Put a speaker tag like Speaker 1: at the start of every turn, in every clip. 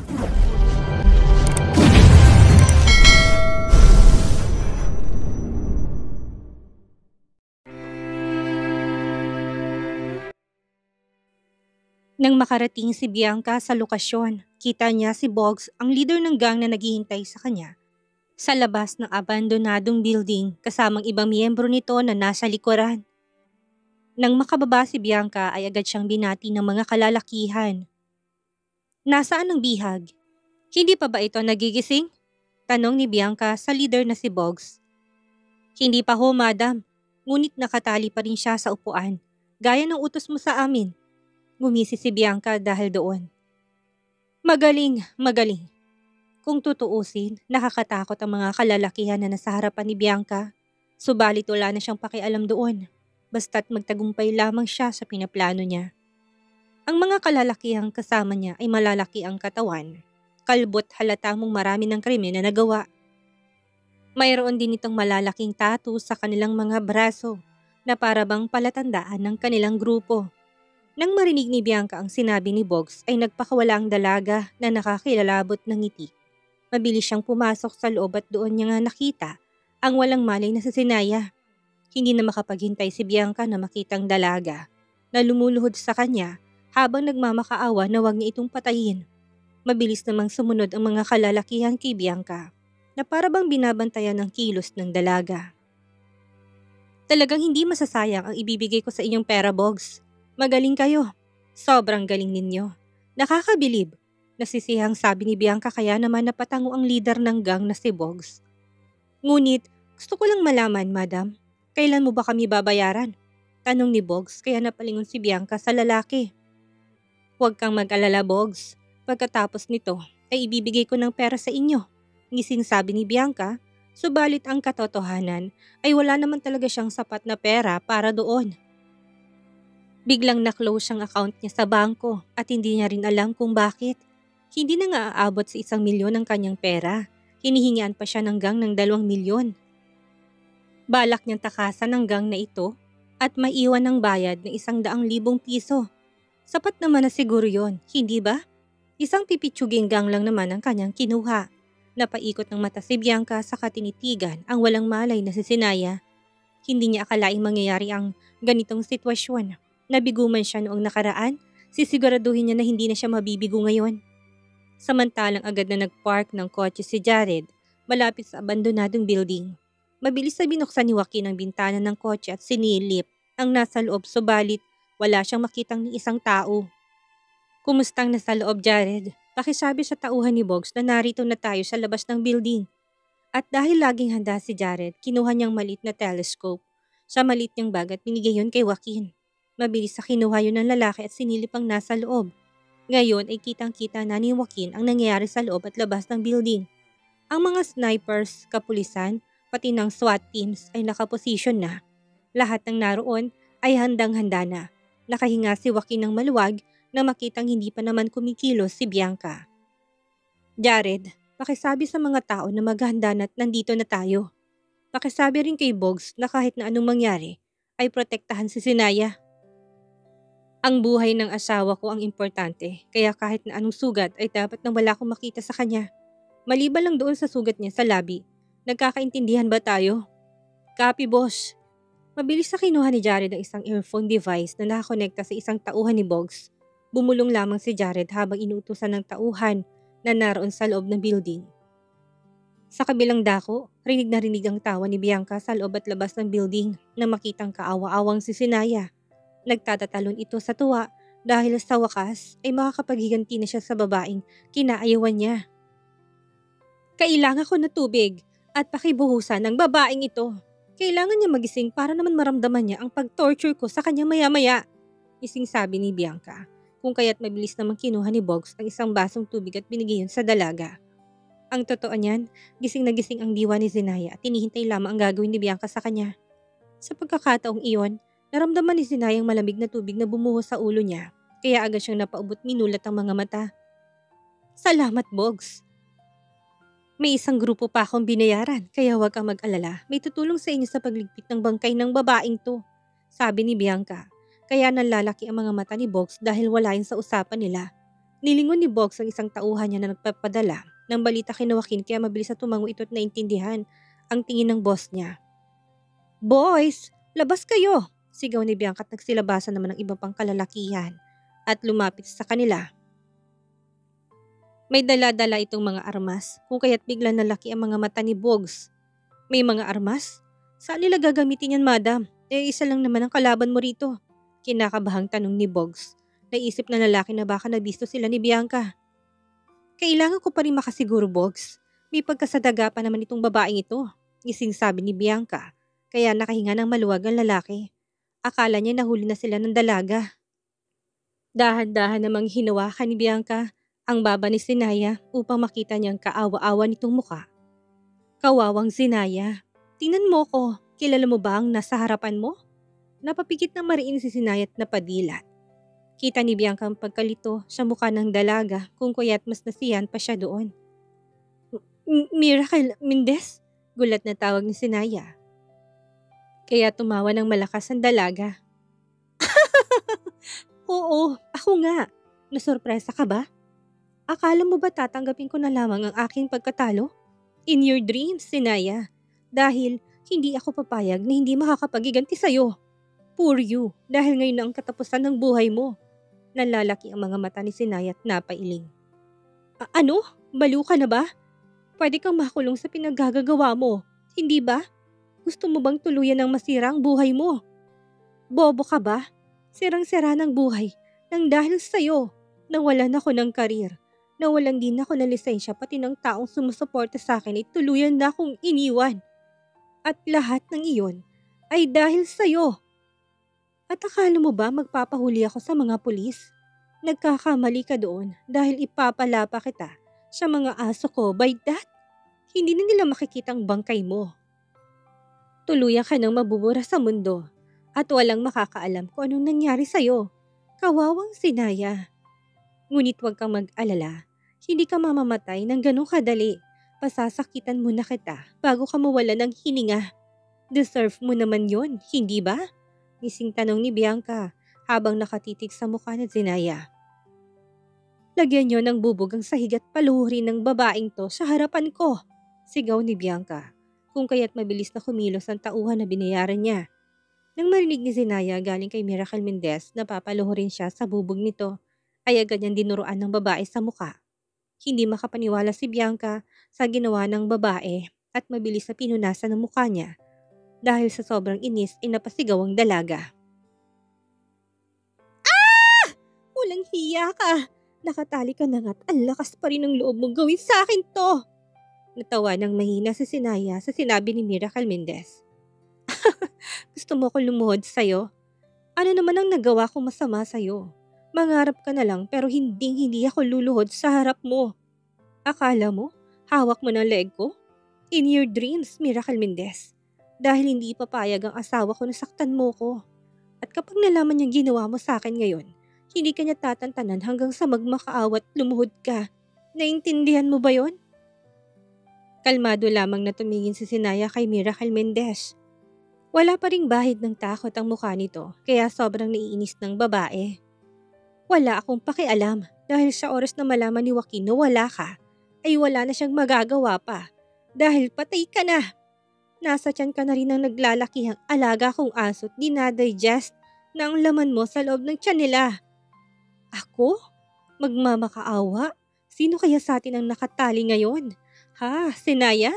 Speaker 1: Nang makarating si Bianca sa lokasyon, kita niya si Boggs, ang leader ng gang na naghihintay sa kanya, sa labas ng abandonadong building kasamang ibang miyembro nito na nasa likuran. Nang makababa si Bianca ay agad siyang binati ng mga kalalakihan. Nasaan ang bihag? Hindi pa ba ito nagigising? Tanong ni Bianca sa leader na si Boggs. Hindi pa ho, madam. Ngunit nakatali pa rin siya sa upuan, gaya ng utos mo sa amin. Ngumisi si Bianca dahil doon. Magaling, magaling. Kung tutuusin, nakakatakot ang mga kalalakihan na nasa harapan ni Bianca. Subalit wala na siyang pakialam doon. Basta't magtagumpay lamang siya sa pinaplano niya. Ang mga kalalakihang kasama niya ay malalaki ang katawan. Kalbot halata mong marami ng krimen na nagawa. Mayroon din itong malalaking tattoo sa kanilang mga braso na parabang palatandaan ng kanilang grupo. Nang marinig ni Bianca ang sinabi ni Boggs ay nagpakawala ang dalaga na nakakilalabot ng ngiti. Mabilis siyang pumasok sa loob at doon niya nga nakita ang walang malay na si Sinaya. Hindi na makapaghintay si Bianca na makitang dalaga na lumuluhod sa kanya habang nagmamakaawa na wag niya itong patayin. Mabilis namang sumunod ang mga kalalakihan kay Bianca na parabang binabantayan ng kilos ng dalaga. Talagang hindi masasayang ang ibibigay ko sa inyong pera, Boggs. Magaling kayo. Sobrang galing ninyo. Nakakabilib. Nasisihang sabi ni Bianca kaya naman napatango ang leader ng gang na si Boggs. Ngunit, gusto ko lang malaman, madam. Kailan mo ba kami babayaran? Tanong ni Boggs kaya napalingon si Bianca sa lalaki. Huwag kang mag-alala, Boggs. Pagkatapos nito, ay ibibigay ko ng pera sa inyo. Ngising sabi ni Bianca, subalit ang katotohanan ay wala naman talaga siyang sapat na pera para doon. Biglang na-close ang account niya sa bangko at hindi niya rin alam kung bakit. Hindi na nga aabot sa 1,000,000 ang kanyang pera. Hinihingian pa siya ng gang ng 2,000,000. Balak niyang takasan ng gang na ito at maiwan ng bayad ng 100,000 piso. Sapat naman na siguro yon, hindi ba? Isang pipitsuging gang lang naman ang kanyang kinuha. Napaikot ng mata si Bianca sa katinitigan ang walang malay na si Sinaya. Hindi niya akalaing mangyayari ang ganitong sitwasyon. Nabigo man siya noong nakaraan, sisiguraduhin niya na hindi na siya mabibigo ngayon. Samantalang agad na nagpark ng kotse si Jared, malapit sa abandonadong building. Mabilis na binuksan ni Joaquin ang bintana ng kotse at sinilip ang nasa loob subalit wala siyang makitang ni isang tao. Kumustang nasa loob, Jared? Pakisabi sa tauhan ni Boggs na narito na tayo sa labas ng building. At dahil laging handa si Jared, kinuha niyang maliit na telescope. Sa maliit niyang bag at binigay yon kay Joaquin. Mabilis na kinuha yun ng lalaki at sinilip ang nasa loob. Ngayon ay kitang-kita na ni Joaquin ang nangyayari sa loob at labas ng building. Ang mga snipers, kapulisan, pati ng SWAT teams ay nakaposisyon na. Lahat ng naroon ay handang-handa na. Nakahinga si Joaquin ng maluwag na makitang hindi pa naman kumikilos si Bianca. Jared, pakisabi sa mga tao na maghanda na't nandito na tayo. Pakisabi rin kay Boggs na kahit na anong mangyari ay protektahan si Sinaya. Ang buhay ng asawa ko ang importante, kaya kahit na anong sugat ay dapat na wala akong makita sa kanya. Maliban lang doon sa sugat niya sa labi. Nagkakaintindihan ba tayo? Copy, boss. Mabilis na kinuha ni Jared ang isang earphone device na nakakonekta sa isang tauhan ni Boggs. Bumulong lamang si Jared habang inuutusan ng tauhan na naroon sa loob ng building. Sa kabilang dako, rinig na rinig ang tawa ni Bianca sa loob at labas ng building na makitang kaawa-awang si Sinaya. Nagtatatalon ito sa tuwa dahil sa wakas ay makakapaghiganti na siya sa babaeng kinaayawan niya. Kailangan ko na tubig at pakibuhusan ng babaeng ito. Kailangan niya magising para naman maramdaman niya ang pag-torture ko sa kanya maya-maya. Ising sabi ni Bianca, kung kaya't mabilis namang kinuha ni Boggs ang isang basong tubig at binigay yun sa dalaga. Ang totoo niyan, gising na gising ang diwa ni Zinaya at tinihintay lamang ang gagawin ni Bianca sa kanya. Sa pagkakataong iyon, naramdaman ni Zinayang malamig na tubig na bumuhos sa ulo niya, kaya agad siyang napaubot minulat ang mga mata. Salamat, Boggs. May isang grupo pa akong binayaran, kaya huwag kang mag-alala. May tutulong sa inyo sa pagligpit ng bangkay ng babaeng to, sabi ni Bianca. Kaya nalalaki ang mga mata ni Boggs dahil wala yun sa usapan nila. Nilingon ni Bogs ang isang tauhan niya na nagpapadala ng balita kay Joaquin kaya mabilis na tumango ito at naintindihan ang tingin ng boss niya. "Boys, labas kayo!" Sigaw ni Bianca at nagsilabasan naman ng iba pang kalalakihan at lumapit sa kanila. May dala-dala itong mga armas kung kaya't bigla nalaki ang mga mata ni Bogs. "May mga armas? Saan nila gagamitin yan, madam? Isa lang naman ang kalaban mo rito." Kinakabahang tanong ni Bogs. Naisip na lalaki na baka nabisto sila ni Bianca. "Kailangan ko pa rin makasiguro, Bogs. May pagkasadaga pa naman itong babaeng ito," gising sabi ni Bianca. Kaya nakahinga ng maluwag ang lalaki. Akala niya nahuli na sila ng dalaga. Dahan-dahan namang hinawakan ni Bianca ang baba ni Sinaya upang makita niyang kaawa-awa nitong muka. "Kawawang Sinaya, tingnan mo ko, kilala mo ba ang nasa harapan mo?" Napapikit ng mariin si Sinaya at napadilat. Kita ni Bianca ang pagkalito sa mukha ng dalaga kung kaya't mas nasiyan pa siya doon. "Miracle Mendez?" Gulat na tawag ni Sinaya. Kaya tumawa ng malakas ang dalaga. "Oo, ako nga. Nasorpresa ka ba? Akala mo ba tatanggapin ko na lamang ang aking pagkatalo? In your dreams, Sinaya. Dahil hindi ako papayag na hindi makakapagiganti sa'yo. Poor you, dahil ngayon na ang katapusan ng buhay mo." Nalalaki ang mga mata ni Sinaya at napailing. "Ano? Baliw ka na ba? Pwede kang makulong sa pinaggagawa mo, hindi ba? Gusto mo bang tuluyan ng masira ang buhay mo? Bobo ka ba? Sirang-sira ng buhay nang dahil sa'yo. Nawalan ako ng karir. Nawalan din ako ng lisensya pati ng taong sumusuporta sa akin ay tuluyan na akong iniwan. At lahat ng iyon ay dahil sa'yo. At akala mo ba magpapahuli ako sa mga pulis? Nagkakamali ka doon dahil ipapalapa kita sa mga aso ko. By that, hindi na nila makikita ang bangkay mo. Tuluyan ka nang mabubura sa mundo at walang makakaalam kung anong nangyari sa'yo. Kawawang Sinaya. Ngunit huwag kang mag-alala. Hindi ka mamamatay ng ganong kadali. Pasasakitan muna kita bago ka mawala ng hininga. Deserve mo naman yon, hindi ba? Ngising tanong ni Bianca habang nakatitig sa mukha ni Sinaya. "Lagyan niyo ng bubog ang sahig at paluhurin ng babaeng to sa harapan ko," sigaw ni Bianca. Kung kaya't mabilis na kumilos ang tauhan na binayaran niya. Nang marinig ni Sinaya galing kay Miracle Mendez na papaluhurin siya sa bubog nito, ay agad niyang dinuruan ng babae sa muka. Hindi makapaniwala si Bianca sa ginawa ng babae at mabilis na pinunasan ng mukha niya. Dahil sa sobrang inis ay napasigaw ang dalaga. "Walang hiya ka! Nakatali ka na nga't ang lakas pa rin ng loob mong gawin sa akin to!" Natawa ng mahina si Sinaya sa sinabi ni Miracle Mendez. "Gusto mo ko lumuhod sa'yo? Ano naman ang nagawa kong masama sa'yo? Mangarap ka na lang pero hindi ako luluhod sa harap mo. Akala mo, hawak mo ng leg ko? In your dreams, Miracle Mendez. Dahil hindi papayag ang asawa ko na saktan mo ko. At kapag nalaman niyang ginawa mo sa akin ngayon, hindi ka niya tatantanan hanggang sa magmakaawat lumuhod ka. Naintindihan mo ba yon?" Kalmado lamang na tumingin si Sinaya kay Miracle Mendez. Wala pa ring bahid ng takot ang mukha nito kaya sobrang naiinis ng babae. "Wala akong pakialam dahil sa oras na malaman ni Joaquin na wala ka, ay wala na siyang magagawa pa dahil patay ka na. Nasa tiyan ka na rin ng naglalakihang alaga kong aso at dinadigest na ang laman mo sa loob ng tiyan nila." "Ako? Magmamakaawa? Sino kaya sa atin ang nakatali ngayon? Ha, Sinaya?"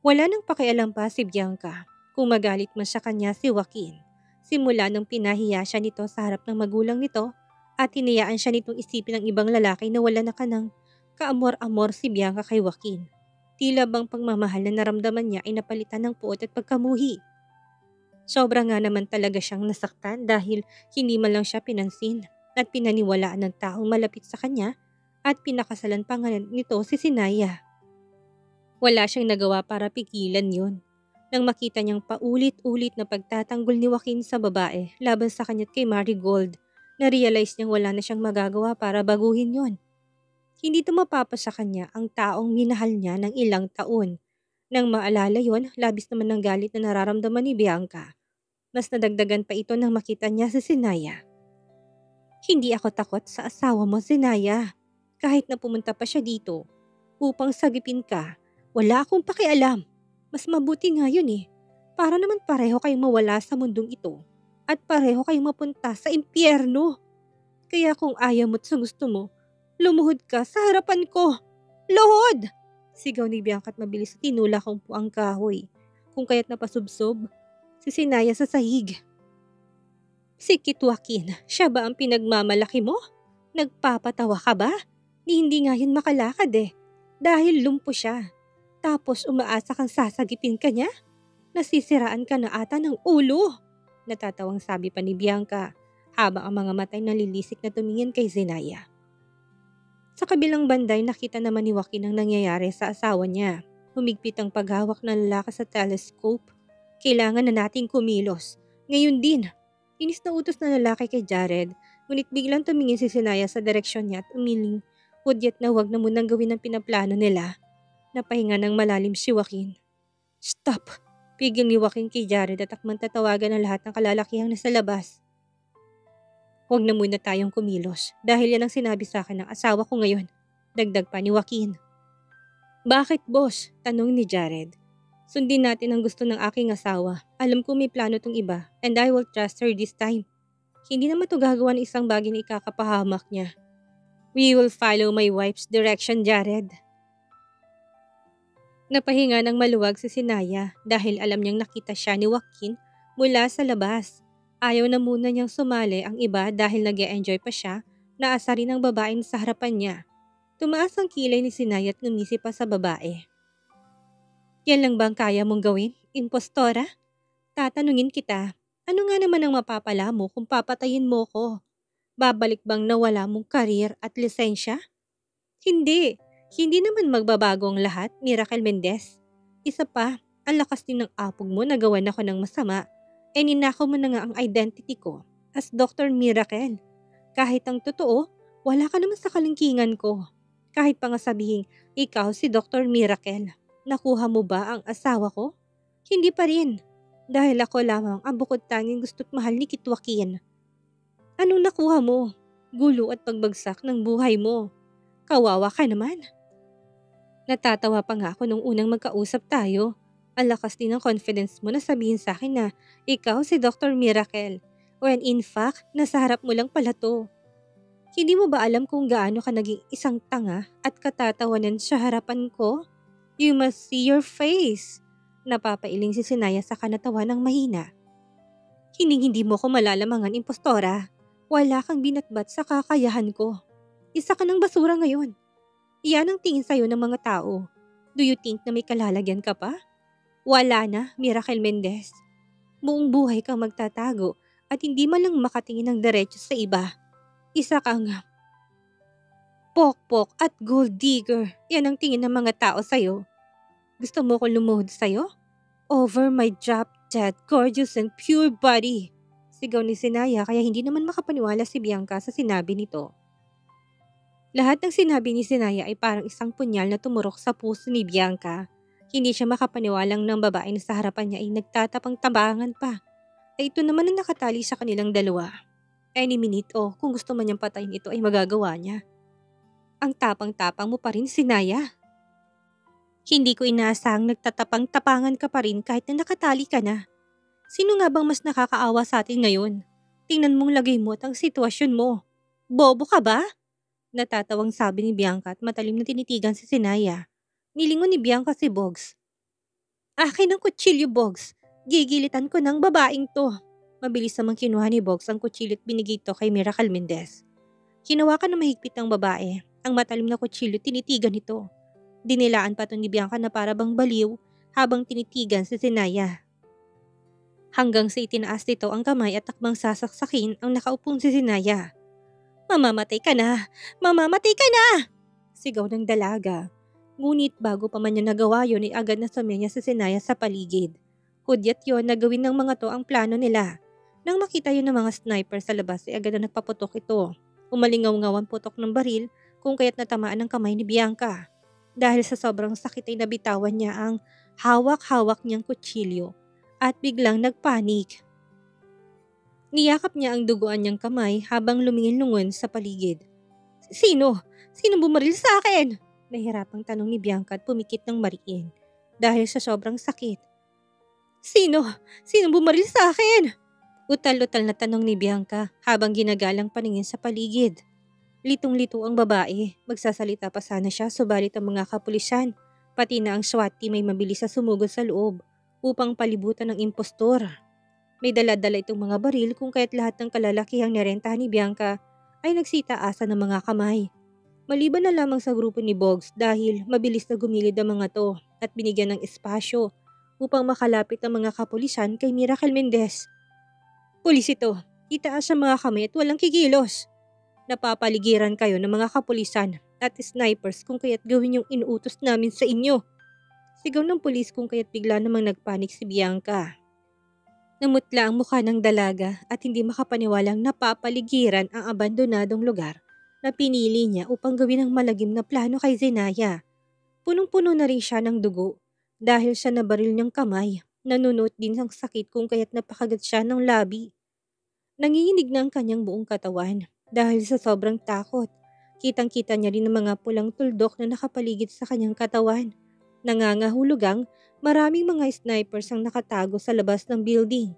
Speaker 1: Wala nang pakialam pa si Bianca kung magalit man sa kanya si Joaquin. Simula nang pinahiya siya nito sa harap ng magulang nito at hinayaan siya nitong isipin ng ibang lalaki na wala na kanang kaamor-amor si Bianca kay Joaquin. Tila bang pagmamahal na naramdaman niya ay napalitan ng puot at pagkamuhi. Sobra nga naman talaga siyang nasaktan dahil hindi man lang siya pinansin at pinaniwalaan ng taong malapit sa kanya at pinakasalan pa nga nito si Sinaya. Wala siyang nagawa para pigilan yon. Nang makita niyang paulit-ulit na pagtatanggol ni Joaquin sa babae laban sa kanya't kay Marigold, na-realize niyang wala na siyang magagawa para baguhin yon. Hindi tumapapa sa kanya ang taong minahal niya ng ilang taon. Nang maalala yon, labis naman ng galit na nararamdaman ni Bianca. Mas nadagdagan pa ito nang makita niya si Sinaya. Hindi ako takot sa asawa mo, Zenaya. Kahit na pumunta pa siya dito upang sagipin ka, wala akong pakialam. Mas mabuti nga yun eh. Para naman pareho kayong mawala sa mundong ito at pareho kayong mapunta sa impyerno. Kaya kung ayaw mo't sa gusto mo, lumuhod ka sa harapan ko. Luhod! Sigaw ni Bianca at mabilis tinulak ang puang kahoy. Kung kaya't napasubsob, si Sinaya sa sahig. Si Kit Joaquin, siya ba ang pinagmamalaki mo? Nagpapatawa ka ba? Hindi nga yun makalakad eh. Dahil lumpo siya. Tapos umaasa kang sasagipin ka niya? Nasisiraan ka na ata ng ulo. Natatawang sabi pa ni Bianca habang ang mga matay nalilisik na tumingin kay Zenaya. Sa kabilang banday nakita naman ni Joaquin ang nangyayari sa asawa niya. Humigpit ang paghawak ng lalaki sa telescope. Kailangan na nating kumilos. Ngayon din. Inis na utos na lalaki kay Jared, ngunit biglang tumingin si Zenaya sa direksyon niya at umiling. Hudyat na wag na munang gawin ang pinaplano nila. Napahinga ng malalim si Joaquin. Stop! Pigil ni Joaquin kay Jared at akmang tatawagan ang lahat ng kalalakihang nasa labas. Huwag na muna tayong kumilos dahil yan ang sinabi sa akin ng asawa ko ngayon. Dagdag pa ni Joaquin. Bakit boss? Tanong ni Jared. Sundin natin ang gusto ng aking asawa. Alam ko may plano tong iba and I will trust her this time. Hindi naman ito gagawa ng isang bagay na ikakapahamak niya. We will follow my wife's direction, Jared. Napahinga ng maluwag si Sinaya dahil alam niyang nakita siya ni Joaquin mula sa labas. Ayaw na muna niyang sumali ang iba dahil nag-e-enjoy pa siya na asarin ang babaeng sa harapan niya. Tumaas ang kilay ni Sinaya at ngumisi pa sa babae. Yan lang bang kaya mong gawin, impostora? Tatanungin kita, ano nga naman ang mapapala mo kung papatayin mo ko? Babalik bang nawala mong karir at lisensya? Hindi. Hindi naman magbabago ang lahat, Miracle Mendez. Isa pa, ang lakas din ng apog mo na gawan ako ng masama. E ninakaw mo na nga ang identity ko as Dr. Miracle. Kahit ang totoo, wala ka naman sa kalingkingan ko. Kahit pa nga sabihin, ikaw si Dr. Miracle. Nakuha mo ba ang asawa ko? Hindi pa rin. Dahil ako lamang ang bukod tanging gusto't mahal ni Kit Joaquin. Anong nakuha mo? Gulo at pagbagsak ng buhay mo. Kawawa ka naman. Natatawa pa nga ako nung unang magkausap tayo. Ang lakas din ng confidence mo na sabihin sa akin na ikaw si Dr. Miracle. When in fact, nasa harap mo lang pala to. Hindi mo ba alam kung gaano ka naging isang tanga at katatawanan sa harapan ko? You must see your face. Napapailing si Sinaya sa kanatawa ng mahina. Hindi mo ko malalamangan, impostora. Wala kang binatbat sa kakayahan ko. Isa ka ng basura ngayon. Iyan ang tingin sa'yo ng mga tao. Do you think na may kalalagyan ka pa? Wala na, Miracle Mendez. Buong buhay kang magtatago at hindi man lang makatingin ng diretso sa iba. Isa kang pokpok at gold digger. Yan ang tingin ng mga tao sa'yo. Gusto mo ko lumuhod sa'yo? Over my drop-dead, gorgeous and pure body. Sigaw ni Sinaya kaya hindi naman makapaniwala si Bianca sa sinabi nito. Lahat ng sinabi ni Sinaya ay parang isang punyal na tumurok sa puso ni Bianca. Hindi siya makapaniwalang ng babae na sa harapan niya ay nagtatapang tabangan pa. Ay ito naman ang nakatali sa kanilang dalawa. Any minute kung gusto man niyang patayin ito ay magagawa niya. Ang tapang-tapang mo pa rin, Sinaya. Hindi ko inaasahang nagtatapang-tapangan ka pa rin kahit na nakatali ka na. Sino nga bang mas nakakaawa sa atin ngayon? Tingnan mong lagay mo at ang sitwasyon mo. Bobo ka ba? Natatawang sabi ni Bianca at matalim na tinitigan si Sinaya. Nilingon ni Bianca si Bogs. Akin ang kutsilyo, Bogs. Gigilitan ko ng babaeng to. Mabilis namang kinuha ni Bogs ang kutsilyo at binigay ito kay Miracle Mendez. Hinawakan na mahigpit ng babae. Ang matalim na kutsilyo tinitigan nito. Dinilaan pa ito ni Bianca na para bang baliw habang tinitigan si Sinaya. Hanggang sa itinaas nito ang kamay at takbang sasaksakin ang nakaupong si Sinaya. Mamamatay ka na! Mamamatay ka na! Sigaw ng dalaga. Ngunit bago pa man niya nagawa yun ay agad na sumenya si Sinaya sa paligid. Hudyat yon na gawin ng mga to ang plano nila. Nang makita yun ng mga sniper sa labas ay agad na nagpaputok ito. Umalingaw-ngaw ang putok ng baril kung kaya't natamaan ang kamay ni Bianca. Dahil sa sobrang sakit ay nabitawan niya ang hawak-hawak niyang kutsilyo at biglang nagpanik. Niyakap niya ang duguan niyang kamay habang lumingin-lungon sa paligid. Sino? Sino bumaril sa akin? Nahirapang tanong ni Bianca at pumikit ng mariin dahil sa sobrang sakit. Sino? Sino bumaril sa akin? Utal-utal na tanong ni Bianca habang ginagalang paningin sa paligid. Litong-lito ang babae, magsasalita pa sana siya subalit ang mga kapulisan, pati na ang SWAT team ay mabilis sa sumugod sa loob upang palibutan ng impostor. May dala-dala itong mga baril kung kaya't lahat ng kalalakihang nirentahan ni Bianca ay nagsitaasa ng mga kamay. Maliban na lamang sa grupo ni Boggs dahil mabilis na gumilid ang mga to at binigyan ng espasyo upang makalapit ang mga kapulisan kay Miracle Mendez. Pulis ito, itaas ang mga kamay at walang kikilos. Napapaligiran kayo ng mga kapulisan at snipers kung kaya't gawin yung inuutos namin sa inyo. Sigaw ng pulis kung kaya't bigla namang nagpanik si Bianca. Namutla ang mukha ng dalaga at hindi makapaniwalang napapaligiran ang abandonadong lugar na pinili niya upang gawin ang malagim na plano kay Zenaya. Punong-puno na rin siya ng dugo dahil sa nabaril niyang kamay. Nanunot din ang sakit kung kaya't napakagat siya ng labi. Nanginginig na ang kanyang buong katawan dahil sa sobrang takot. Kitang-kita niya rin ang mga pulang tuldok na nakapaligid sa kanyang katawan. Nangangahulugang maraming mga snipers ang nakatago sa labas ng building.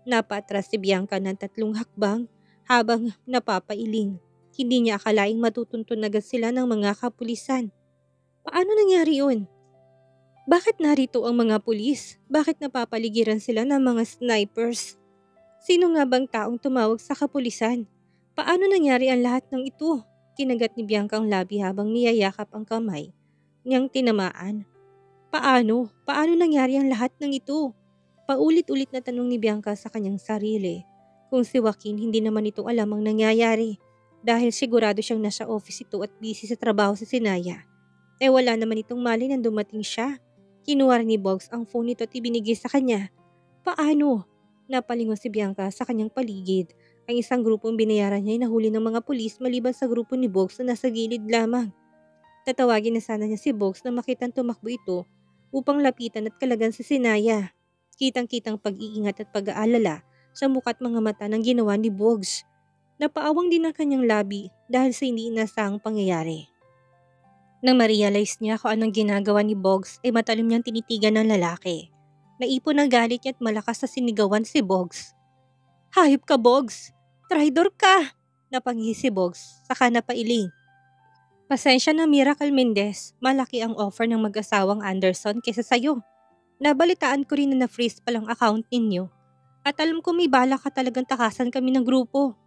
Speaker 1: Napatras si Bianca ng 3 hakbang habang napapailing. Hindi niya akalaing matutuntun agad sila ng mga kapulisan. Paano nangyari yun? Bakit narito ang mga pulis? Bakit napapaligiran sila ng mga snipers? Sino nga bang taong tumawag sa kapulisan? Paano nangyari ang lahat ng ito? Kinagat ni Bianca ang labi habang niyayakap ang kamay niyang tinamaan. Paano? Paano nangyari ang lahat ng ito? Paulit-ulit na tanong ni Bianca sa kanyang sarili. Kung si Joaquin hindi naman ito alam ang nangyayari dahil sigurado siyang nasa office ito at busy sa trabaho sa Sinaya. Wala naman itong mali nang dumating siya. Kinuha ni Boggs ang phone nito at ibinigay sa kanya. Paano? Napalingon si Bianca sa kanyang paligid. Ang isang grupong binayaran niya ay nahuli ng mga pulis maliban sa grupo ni Boggs na nasa gilid lamang. Tatawagin na sana niya si Boggs na makitang tumakbo ito upang lapitan at kalagan si Sinaya. Kitang-kitang pag-iingat at pag-aalala sa muka't mga mata ng ginawa ni Boggs. Napaawang din ang kanyang labi dahil sa hindi inasahang pangyayari. Nang ma-realize niya kung anong ginagawa ni Boggs ay matalim niyang tinitigan ng lalaki. Naipon ang galit niya at malakas sa sinigawan si Boggs. Hayop ka, Boggs! Traidor ka! Napangihi si Boggs, saka napailing. Pasensya na Miracle Mendez, malaki ang offer ng mag-asawang Anderson kaysa sayo. Nabalitaan ko rin na na-freeze palang account ninyo. At alam ko may balak ka talagang takasan kami ng grupo.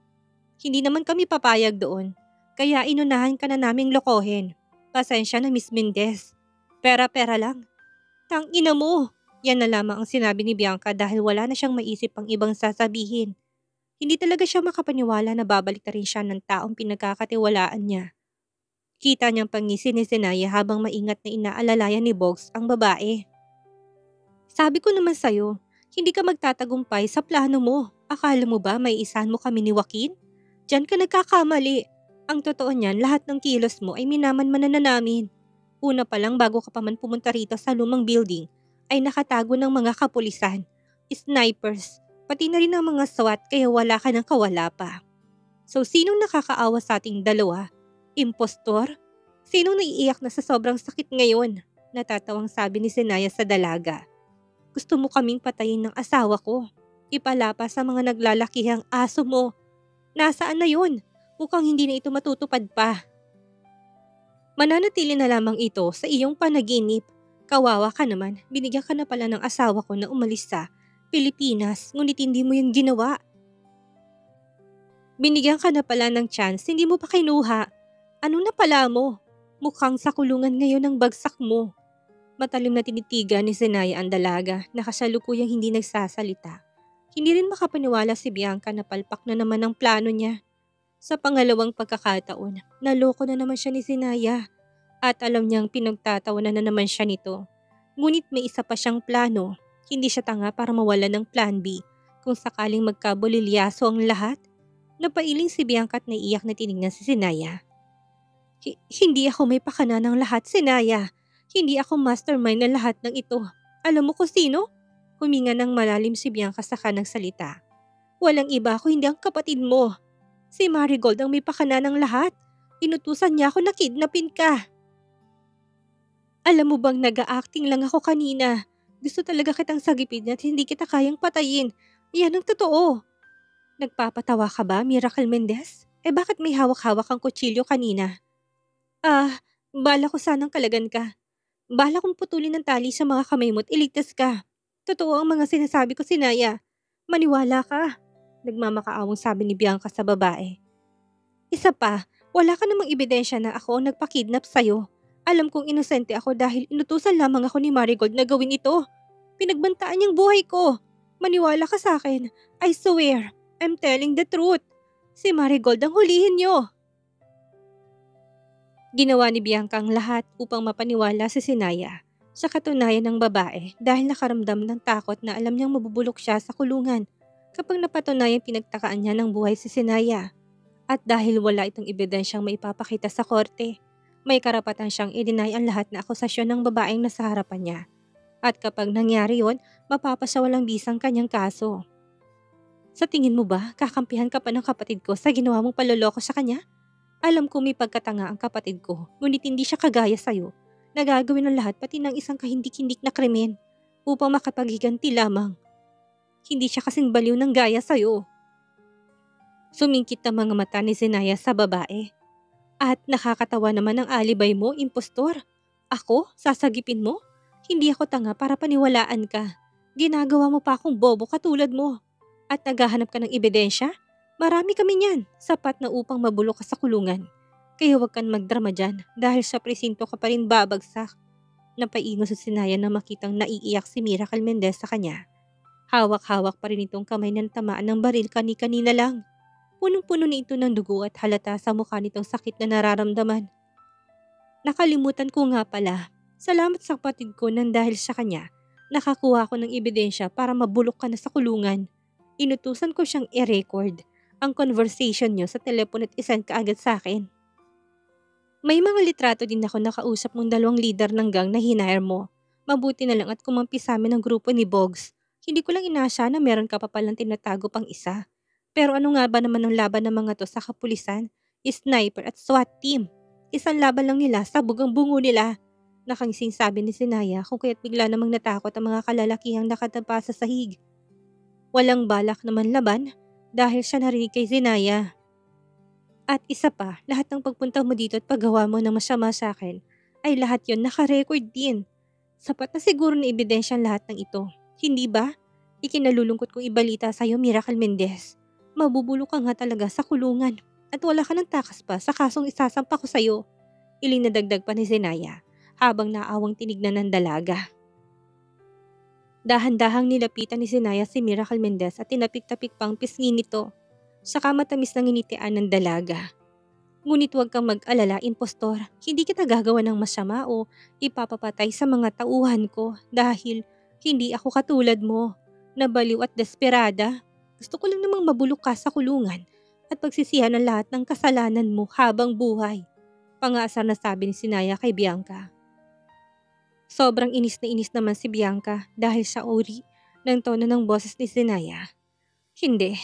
Speaker 1: Hindi naman kami papayag doon, kaya inunahan ka na naming lokohin. Pasensya na Miss Mendez. Pera-pera lang. Tangina mo! Yan na lamang ang sinabi ni Bianca dahil wala na siyang maisip pang ibang sasabihin. Hindi talaga siya makapaniwala na babalik na rin siya ng taong pinagkakatiwalaan niya. Kita niyang pangisi ni Zenaya habang maingat na inaalalayan ni Boggs ang babae. Sabi ko naman sa'yo, hindi ka magtatagumpay sa plano mo. Akala mo ba may isahan mo kami ni Joaquin? Diyan ka nagkakamali. Ang totoo niyan, lahat ng kilos mo ay minaman-manan na namin. Una pa lang bago ka pa man pumunta rito sa lumang building, ay nakatago ng mga kapulisan, snipers, pati na rin ang mga SWAT kaya wala ka ng kawala pa. So sinong nakakaawa sa ating dalawa? Impostor? Sinong naiiyak na sa sobrang sakit ngayon? Natatawang sabi ni Zenaya sa dalaga. Gusto mo kaming patayin ng asawa ko. Ipalapa sa mga naglalakihang aso mo. Nasaan na yun? Mukhang hindi na ito matutupad pa. Mananatili na lamang ito sa iyong panaginip. Kawawa ka naman, binigyan ka na pala ng asawa ko na umalis sa Pilipinas, ngunit hindi mo yung ginawa. Binigyan ka na pala ng chance, hindi mo pa kinuha. Ano na pala mo? Mukhang sa kulungan ngayon ang bagsak mo. Matalim na tinitigan ni Zenaya ang dalaga na kasalukuyang hindi nagsasalita. Hindi rin makapaniwala si Bianca na palpak na naman ang plano niya. Sa pangalawang pagkakataon, naloko na naman siya ni Zenaya at alam niyang pinagtatawanan na naman siya nito. Ngunit may isa pa siyang plano. Hindi siya tanga para mawala ng plan B kung sakaling magkabulilyaso ang lahat. Napailing si Bianca at naiiyak na tinignan si Zenaya. Hindi ako may pakana ng lahat, Zenaya. Hindi ako mastermind ng lahat ng ito. Alam mo kung sino? Huminga ng malalim si Bianca saka nagsalita. Walang iba ako hindi ang kapatid mo. Si Marigold ang may pakana ng lahat. Inutusan niya ako na kidnapin ka. Alam mo bang nag-a-acting lang ako kanina? Gusto talaga kitang sagipin at hindi kita kayang patayin. Yan ang totoo. Nagpapatawa ka ba, Miracle Mendez? Bakit may hawak-hawak kang kutsilyo kanina? Bala ko sanang kalagan ka. Bala kong putulin ng tali sa mga kamay mo at iligtas ka. Totoo ang mga sinasabi ko, Sinaya. Maniwala ka. Nagmamakaawang sabi ni Bianca sa babae. Isa pa, wala ka namang ebidensya na ako ang nagpakidnap sa'yo. Alam kong inosente ako dahil inutusan lamang ako ni Marigold na gawin ito. Pinagbantaan niyang buhay ko. Maniwala ka sa akin. I swear, I'm telling the truth. Si Marigold ang hulihin niyo. Ginawa ni Bianca ang lahat upang mapaniwala si Sinaya sa katunayan ng babae dahil nakaramdam ng takot na alam niyang mabubulok siya sa kulungan kapag napatunayan pinagtakaan niya ng buhay si Sinaya. At dahil wala itong ebidensyang maipapakita sa korte, may karapatan siyang i-deny ang lahat na akusasyon ng babaeng nasa harapan niya. At kapag nangyari yon, mapapasawalang bisang kanyang kaso. Sa tingin mo ba, kakampihan ka pa ng kapatid ko sa ginawa mong paloloko sa kanya? Alam ko may pagkatanga ang kapatid ko, ngunit hindi siya kagaya sa'yo. Nagagawin ng lahat pati ng isang kahindik-hindik na krimen upang makapaghiganti lamang. Hindi siya kasing baliw ng gaya sa'yo. Sumingkit ang mga mata ni Zenaya sa babae. At nakakatawa naman ang alibay mo, impostor. Ako? Sasagipin mo? Hindi ako tanga para paniwalaan ka. Ginagawa mo pa akong bobo katulad mo. At naghahanap ka ng ebidensya? Marami kami niyan, sapat na upang mabulok ka sa kulungan. Kaya huwag kang magdrama dyan dahil sa presinto ka pa rin babagsak. Napaingo sa Sinaya na makitang naiiyak si Miracle Mendez sa kanya. Hawak-hawak pa rin itong kamay ng tamaan ng baril kani-kanina lang. Punong-puno na ito ng dugo at halata sa mukha nitong sakit na nararamdaman. Nakalimutan ko nga pala, salamat sa kapatid ko nang dahil sa kanya, nakakuha ko ng ebidensya para mabulok ka na sa kulungan. Inutusan ko siyang i-record ang conversation niyo sa telepono at isend ka agad sa akin. May mga litrato din ako nakausap mong 2 leader ng gang na hinire mo. Mabuti na lang at kumampi sa amin ang grupo ni Boggs. Hindi ko lang inasya na meron ka pa palang tinatago pang isa. Pero ano nga ba naman ang laban ng mga to sa kapulisan? Sniper at SWAT team. Isang laban lang nila sa bugang bungo nila. Nakangising sabi ni Sinaya kung kaya't bigla namang natakot ang mga kalalakihang nakatapa sa sahig. Walang balak naman laban dahil siya narinig kay Zenaya. At isa pa, lahat ng pagpunta mo dito at paggawa mo ng masama sa akin ay lahat yon nakarecord din. Sapat na siguro na ebidensya ang lahat ng ito. Hindi ba? Ikinalulungkot kong ibalita sa'yo, Miracle Mendez. Mabubulok ka nga talaga sa kulungan at wala ka ng takas pa sa kasong isasampa ko sa'yo. Iling na dagdag pa ni Zenaya habang naawang tinignan ng dalaga. Dahan-dahang nilapitan ni Zenaya si Miracle Mendez at tinapik-tapik pang pisngi nito. Saka matamis ng initian ng dalaga. Ngunit huwag kang mag-alala, impostor. Hindi kita gagawa ng masama o ipapapatay sa mga tauhan ko dahil hindi ako katulad mo, nabaliw at desperada. Gusto ko lang namang mabulok ka sa kulungan at pagsisihan ang lahat ng kasalanan mo habang buhay. Pangasar na sabi ni Sinaya kay Bianca. Sobrang inis na inis naman si Bianca dahil sa uri ng tono ng boses ni Sinaya. Hindi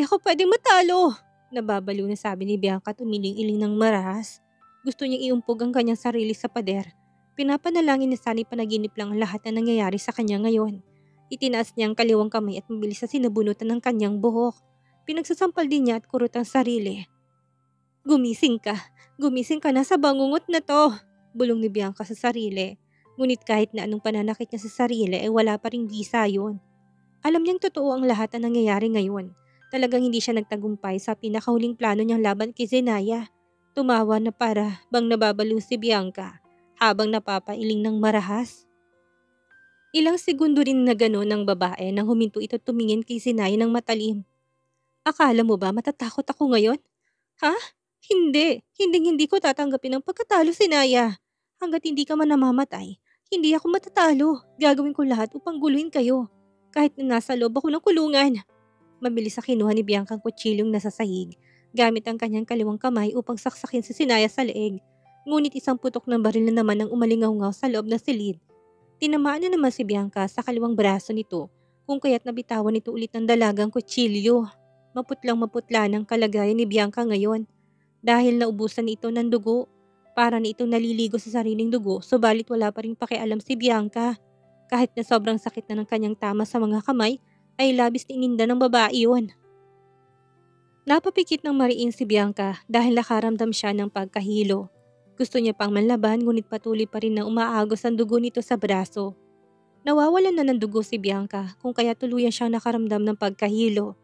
Speaker 1: ako pwedeng matalo. Nababaliw na sabi ni Bianca at umiling-iling ng marahas. Gusto niyang iumpog ang kanyang sarili sa pader. Pinapanalangin na sana'y panaginip lang ang lahat na nangyayari sa kanya ngayon. Itinaas niya ang kaliwang kamay at mabilis na sinabunutan ng kanyang buhok. Pinagsasampal din niya at kurot ang sarili. Gumising ka na sa bangungot na to, bulong ni Bianca sa sarili. Ngunit kahit na anong pananakit niya sa sarili ay wala pa ring bisa yun. Alam niyang totoo ang lahat na nangyayari ngayon. Talagang hindi siya nagtagumpay sa pinakahuling plano niyang laban kay Zenaya. Tumawa na para bang nababaliw si Bianca habang napapailing ng marahas. Ilang segundo rin na gano'n ng babae nang huminto ito tumingin kay Zenaya ng matalim. Akala mo ba matatakot ako ngayon? Ha? Hindi ko tatanggapin ang pagkatalo, Zenaya. Hanggat hindi ka man namamatay, hindi ako matatalo. Gagawin ko lahat upang guluhin kayo. Kahit na nasa loob ako ng kulungan. Mabilis na kinuha ni Bianca ang kutsilyong nasa sahig, gamit ang kanyang kaliwang kamay upang saksakin si Sinaya sa leeg. Ngunit isang putok ng baril na naman ang umalingaw-ngaw sa loob ng silid. Tinamaan na naman si Bianca sa kaliwang braso nito, kung kaya't nabitawan ito ulit ng dalagang kutsilyo. Maputlang maputla ng kalagayan ni Bianca ngayon dahil naubusan ito ng dugo. Para na itong naliligo sa sariling dugo, subalit wala pa rin pakialam si Bianca. Kahit na sobrang sakit na ng kanyang tama sa mga kamay, ay labis na ininda ng babae yun. Napapikit ng mariin si Bianca dahil nakaramdam siya ng pagkahilo. Gusto niya pang manlaban ngunit patuloy pa rin na umaagos ang dugo nito sa braso. Nawawalan na ng dugo si Bianca kung kaya tuluyan siyang nakaramdam ng pagkahilo.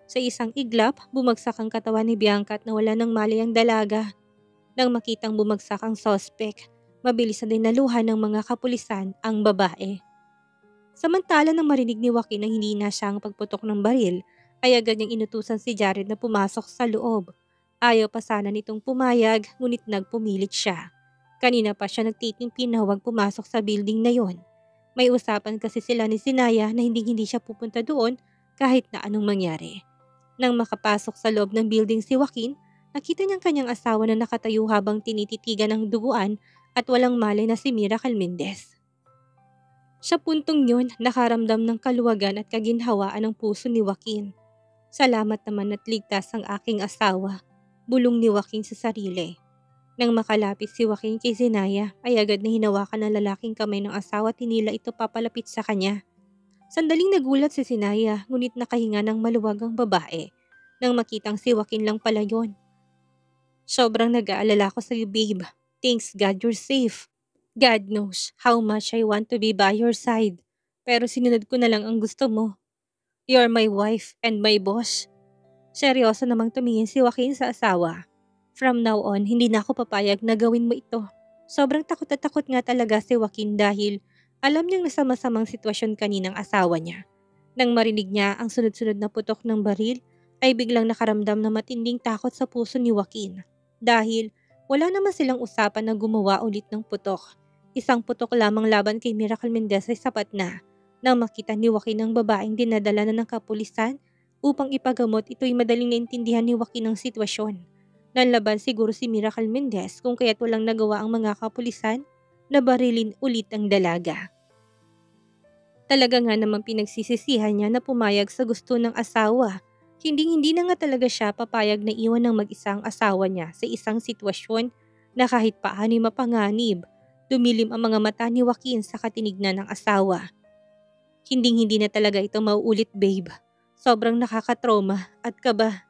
Speaker 1: Sa isang iglap, bumagsak ang katawan ni Bianca at nawala ng malay ang dalaga. Nang makitang bumagsak ang sospek, mabilis na dinaluhan ng mga kapulisan ang babae. Samantala nang marinig ni Joaquin ang hindi na siyang pagputok ng baril, ay agad niyang inutusan si Jared na pumasok sa loob. Ayaw pa sana nitong pumayag, ngunit nagpumilit siya. Kanina pa siya nagtitimpi na huwag pumasok sa building na yon. May usapan kasi sila ni Sinaya na hindi siya pupunta doon kahit na anong mangyari. Nang makapasok sa loob ng building si Joaquin, nakita niyang kanyang asawa na nakatayo habang tinititigan ng duguan at walang malay na si Miracle Mendez. Sa puntong yun, nakaramdam ng kaluwagan at kaginhawaan ng puso ni Joaquin. Salamat naman at ligtas ang aking asawa, bulong ni Joaquin sa sarili. Nang makalapit si Joaquin kay Zenaya, ay agad na hinawakan ng lalaking kamay ng asawa at hinila ito papalapit sa kanya. Sandaling nagulat si Zenaya, ngunit nakahinga ng maluwag ang babae. Nang makitang si Joaquin lang pala yon. Sobrang nag-aalala ko sa iyo, babe. Thanks God you're safe. God knows how much I want to be by your side. Pero sinunod ko na lang ang gusto mo. You're my wife and my boss. Seryoso namang tumingin si Joaquin sa asawa. From now on, hindi na ako papayag na gawin mo ito. Sobrang takot at takot nga talaga si Joaquin dahil alam niyang nasa masamang sitwasyon kaninang asawa niya. Nang marinig niya ang sunod-sunod na putok ng baril, ay biglang nakaramdam ng matinding takot sa puso ni Joaquin. Dahil wala naman silang usapan na gumawa ulit ng putok. Isang putok lamang laban kay Miracle Mendez ay sapat na. Nang makita ni Joaquin ang babaeng dinadala na ng kapulisan upang ipagamot, ito'y madaling naintindihan ni Joaquin ang sitwasyon. Nanlaban siguro si Miracle Mendez kung kaya't walang nagawa ang mga kapulisan na barilin ulit ang dalaga. Talaga nga namang pinagsisisihan niya na pumayag sa gusto ng asawa. Hindi na nga talaga siya papayag na iwan ng mag-isang asawa niya sa isang sitwasyon na kahit paano'y mapanganib. Dumilim ang mga mata ni Joaquin sa katinignan ng asawa. Hindi na talaga ito mauulit, babe. Sobrang nakakatroma at kaba.